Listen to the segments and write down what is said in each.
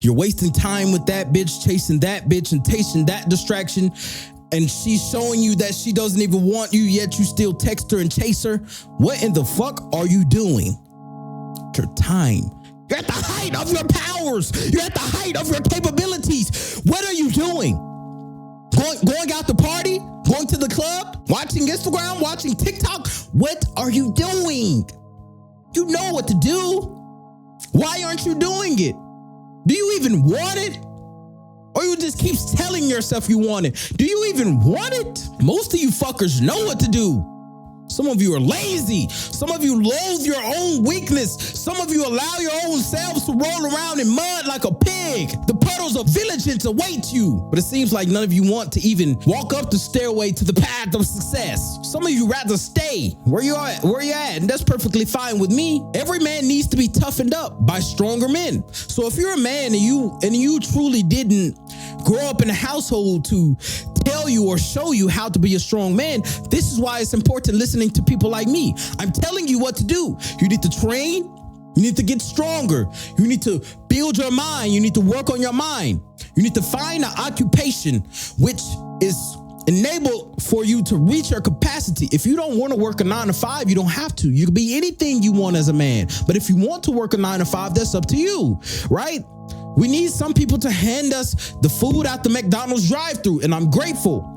You're wasting time with that bitch, chasing that bitch and tasting that distraction. And she's showing you that she doesn't even want you, yet you still text her and chase her. What in the fuck are you doing? Your time. You're at the height of your powers. You're at the height of your capabilities. What are you doing? Going out to party? Going to the club? Watching Instagram? Watching TikTok? What are you doing? You know what to do. Why aren't you doing it? Do you even want it? Or you just keep telling yourself you want it? Do you even want it? Most of you fuckers know what to do. Some of you are lazy. Some of you loathe your own weakness. Some of you allow your own selves to roll around in mud like a pig. The puddles of vigilance await you. But it seems like none of you want to even walk up the stairway to the path of success. Some of you rather stay where you at, and that's perfectly fine with me. Every man needs to be toughened up by stronger men. So if you're a man and you truly didn't grow up in a household to tell you or show you how to be a strong man, this is why it's important listening to people like me. I'm telling you what to do. You need to train. You need to get stronger. You need to build your mind. You need to work on your mind. You need to find an occupation which is enabled for you to reach your capacity. If you don't want to work a 9 to 5, you don't have to. You can be anything you want as a man. But if you want to work a 9 to 5, that's up to you, right? We need some people to hand us the food out the McDonald's drive-thru, and I'm grateful.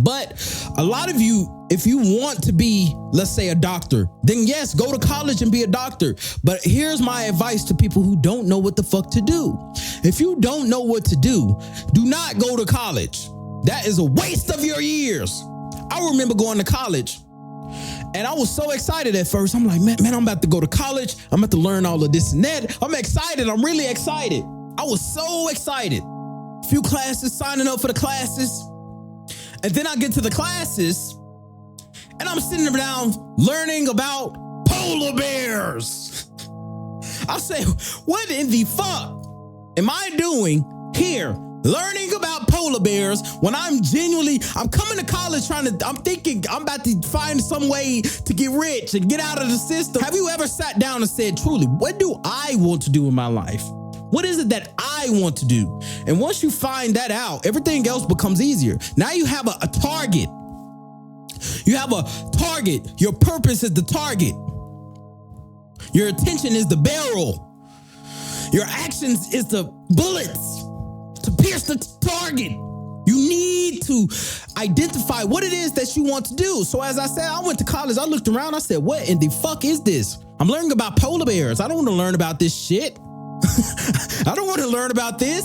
But a lot of you, if you want to be, let's say, a doctor, then yes, go to college and be a doctor. But here's my advice to people who don't know what the fuck to do. If you don't know what to do not go to college. That is a waste of your years. I remember going to college, and I was so excited at first. I'm like, man, I'm about to go to college. I'm about to learn all of this and that. I'm excited. I'm really excited. I was so excited. A few classes, signing up for the classes. And then I get to the classes, and I'm sitting down learning about polar bears. I say, what in the fuck am I doing here learning about polar bears when I'm coming to college I'm thinking I'm about to find some way to get rich and get out of the system. Have you ever sat down and said, truly, what do I want to do in my life? What is it that I want to do? And once you find that out, everything else becomes easier. Now you have a target. You have a target. Your purpose is the target. Your attention is the barrel. Your actions is the bullets to pierce the target. You need to identify what it is that you want to do. So as I said, I went to college. I looked around. I said, what in the fuck is this? I'm learning about polar bears. I don't want to learn about this shit. I don't want to learn about this.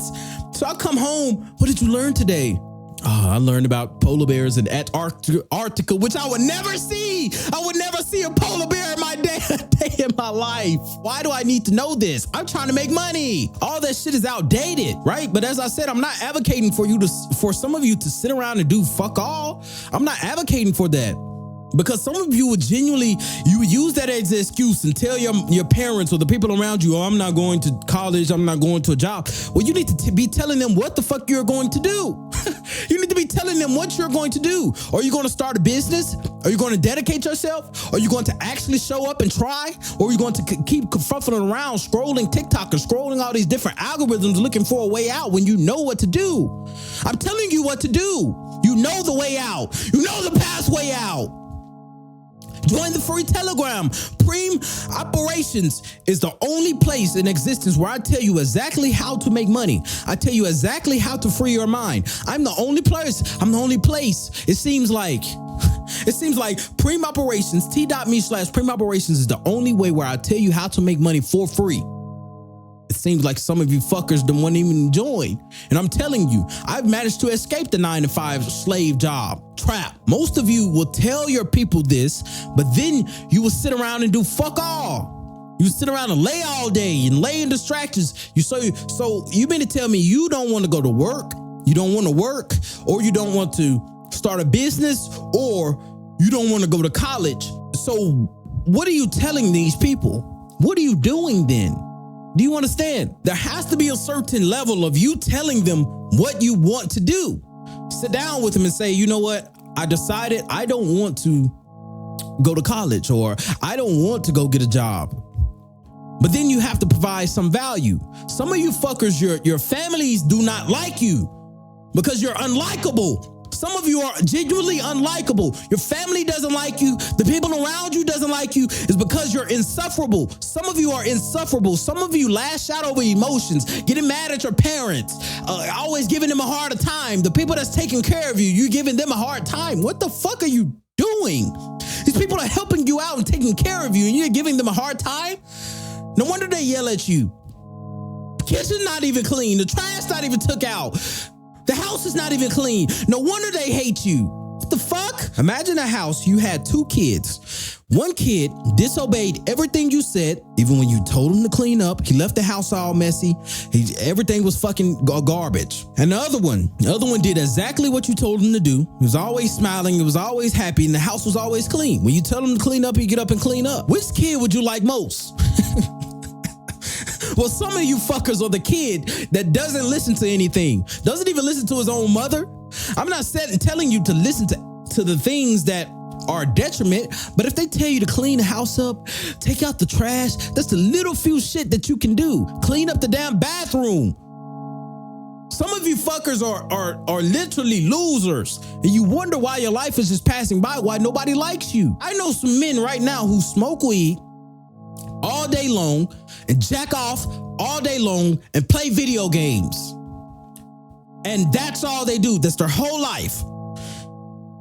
So I come home. What did you learn today? I learned about polar bears in Antarctica, which I would never see. I would never see a polar bear in my day in my life. Why do I need to know this? I'm trying to make money. All that shit is outdated, right? But as I said, I'm not advocating for some of you to sit around and do fuck all. I'm not advocating for that. Because some of you would genuinely, you would use that as an excuse and tell your parents or the people around you, I'm not going to college, I'm not going to a job. Well, you need to be telling them what the fuck you're going to do. You need to be telling them what you're going to do. Are you going to start a business? Are you going to dedicate yourself? Are you going to actually show up and try? Or are you going to keep confronting around, scrolling TikTok or scrolling all these different algorithms looking for a way out when you know what to do? I'm telling you what to do. You know the way out. You know the pathway out. Join the free Telegram. Preem Operations is the only place in existence where I tell you exactly how to make money. I tell you exactly how to free your mind. I'm the only place. It seems like Preem Operations, t.me/Preem Operations is the only way where I tell you how to make money for free. It seems like some of you fuckers don't want to even join. And I'm telling you, I've managed to escape the 9 to 5 slave job trap. Most of you will tell your people this, but then you will sit around and do fuck all. You sit around and lay all day and lay in distractions. So you mean to tell me you don't want to go to work, you don't want to work, or you don't want to start a business, or you don't want to go to college. So what are you telling these people? What are you doing then? Do you understand? There has to be a certain level of you telling them what you want to do. Sit down with them and say, you know what? I decided I don't want to go to college, or I don't want to go get a job. But then you have to provide some value. Some of you fuckers, your families do not like you because you're unlikable. Some of you are genuinely unlikable. Your family doesn't like you. The people around you doesn't like you. It's because you're insufferable. Some of you are insufferable. Some of you lash out over emotions, getting mad at your parents, always giving them a hard time. The people that's taking care of you, you're giving them a hard time. What the fuck are you doing? These people are helping you out and taking care of you, and you're giving them a hard time? No wonder they yell at you. The kitchen's not even clean. The trash not even took out. The house is not even clean. No wonder they hate you. What the fuck? Imagine a house, you had 2 kids. One kid disobeyed everything you said, even when you told him to clean up. He left the house all messy. Everything was fucking garbage. And the other one did exactly what you told him to do. He was always smiling. He was always happy. And the house was always clean. When you tell him to clean up, he get up and clean up. Which kid would you like most? Well, some of you fuckers are the kid that doesn't listen to anything, doesn't even listen to his own mother. I'm not telling you to listen to the things that are a detriment, but if they tell you to clean the house up, take out the trash, that's the little few shit that you can do. Clean up the damn bathroom. Some of you fuckers are literally losers, and you wonder why your life is just passing by, why nobody likes you. I know some men right now who smoke weed all day long and jack off all day long and play video games. And that's all they do. That's their whole life.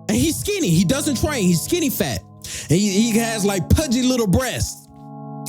And he's skinny. He doesn't train. He's skinny fat. And he has like pudgy little breasts.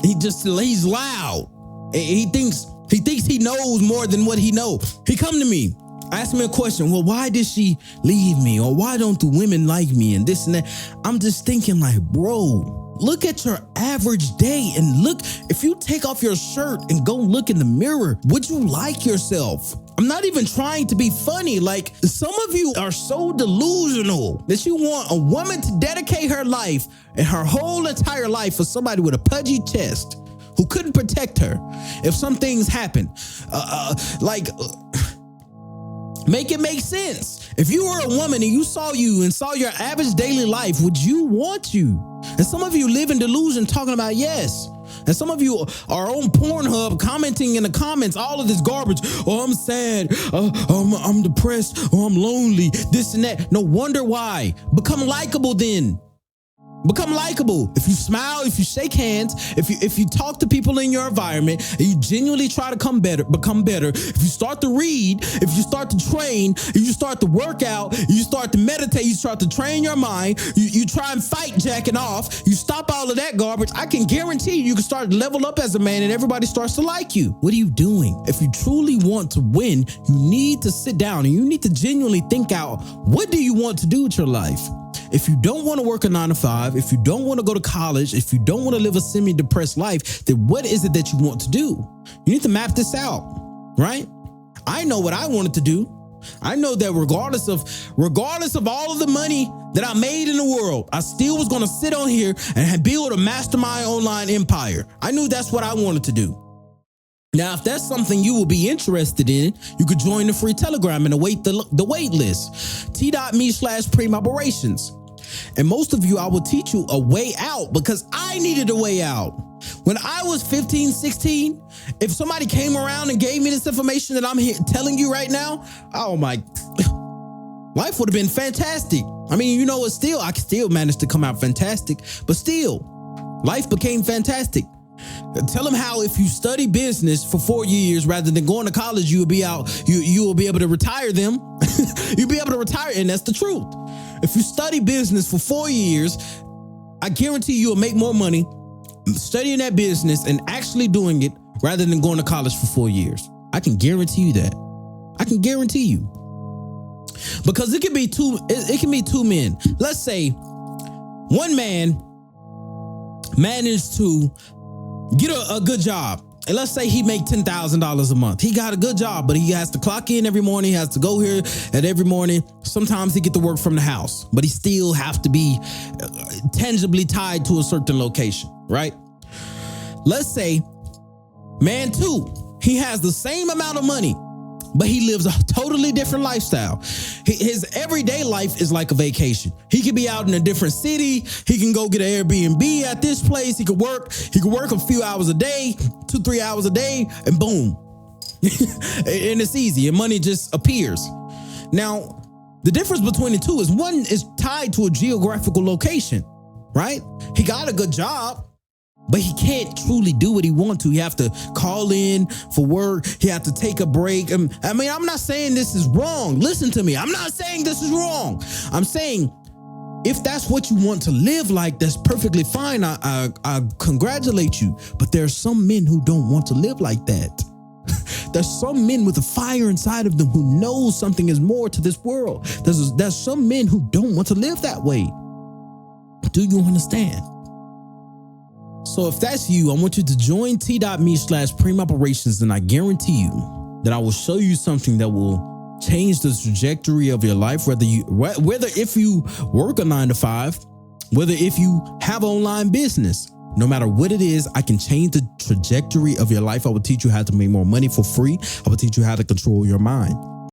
He's loud. And he thinks he knows more than what he knows. He come to me, ask me a question. Well, why did she leave me? Or why don't the women like me? And this and that. I'm just thinking like, bro, look at your average day and look, if you take off your shirt and go look in the mirror, would you like yourself? I'm not even trying to be funny. Like, some of you are so delusional that you want a woman to dedicate her life and her whole entire life for somebody with a pudgy chest who couldn't protect her if some things happen. Make it make sense. If you were a woman and you saw your average daily life, would you want you? And some of you live in delusion talking about yes. And some of you are on Pornhub commenting in the comments all of this garbage. Oh, I'm sad. I'm depressed. Oh, I'm lonely. This and that. No wonder why. Become likable then. Become likable. If you smile, if you shake hands, if you talk to people in your environment, and you genuinely try to become better, if you start to read, if you start to train, if you start to work out, you start to meditate, you start to train your mind, you try and fight jacking off, you stop all of that garbage, I can guarantee you can start to level up as a man and everybody starts to like you. What are you doing? If you truly want to win, you need to sit down and you need to genuinely think out, what do you want to do with your life? If you don't want to work a 9-to-5, if you don't want to go to college, if you don't want to live a semi-depressed life, then what is it that you want to do? You need to map this out, right? I know what I wanted to do. I know that regardless of all of the money that I made in the world, I still was going to sit on here and build a mastermind online empire. I knew that's what I wanted to do. Now, if that's something you will be interested in, you could join the free Telegram and await the wait list, t.me/Preem-Operations. And most of you, I will teach you a way out because I needed a way out. When I was 15, 16, if somebody came around and gave me this information that I'm here telling you right now, oh my, life would have been fantastic. I mean, you know, I could still manage to come out fantastic, but still, life became fantastic. Tell them how if you study business for 4 years rather than going to college, you will be able to retire them. You'll be able to retire, and that's the truth. If you study business for 4 years, I guarantee you'll make more money studying that business and actually doing it rather than going to college for 4 years. I can guarantee you that. I can guarantee you. Because it can be two men. Let's say one man managed to get a good job. And let's say he make $10,000 a month. He got a good job, but he has to clock in every morning. He has to go here at every morning. Sometimes he get to work from the house, but he still have to be tangibly tied to a certain location, right? Let's say man two, he has the same amount of money, but he lives a totally different lifestyle. His everyday life is like a vacation. He could be out in a different city. He can go get an Airbnb at this place. He could work a few hours a day, 2-3 hours a day, and boom. And it's easy, and money just appears. Now, the difference between the two is one is tied to a geographical location, right? He got a good job, but he can't truly do what he wants to. He have to call in for work. He have to take a break. I'm not saying this is wrong. Listen to me. I'm not saying this is wrong. I'm saying if that's what you want to live like, that's perfectly fine. I congratulate you. But there are some men who don't want to live like that. There's some men with a fire inside of them who know something is more to this world. There's some men who don't want to live that way. Do you understand? So if that's you, I want you to join t.me/Preem Operations, and I guarantee you that I will show you something that will change the trajectory of your life, whether if you work a 9-to-5, whether if you have online business. No matter what it is, I can change the trajectory of your life. I will teach you how to make more money for free. I will teach you how to control your mind.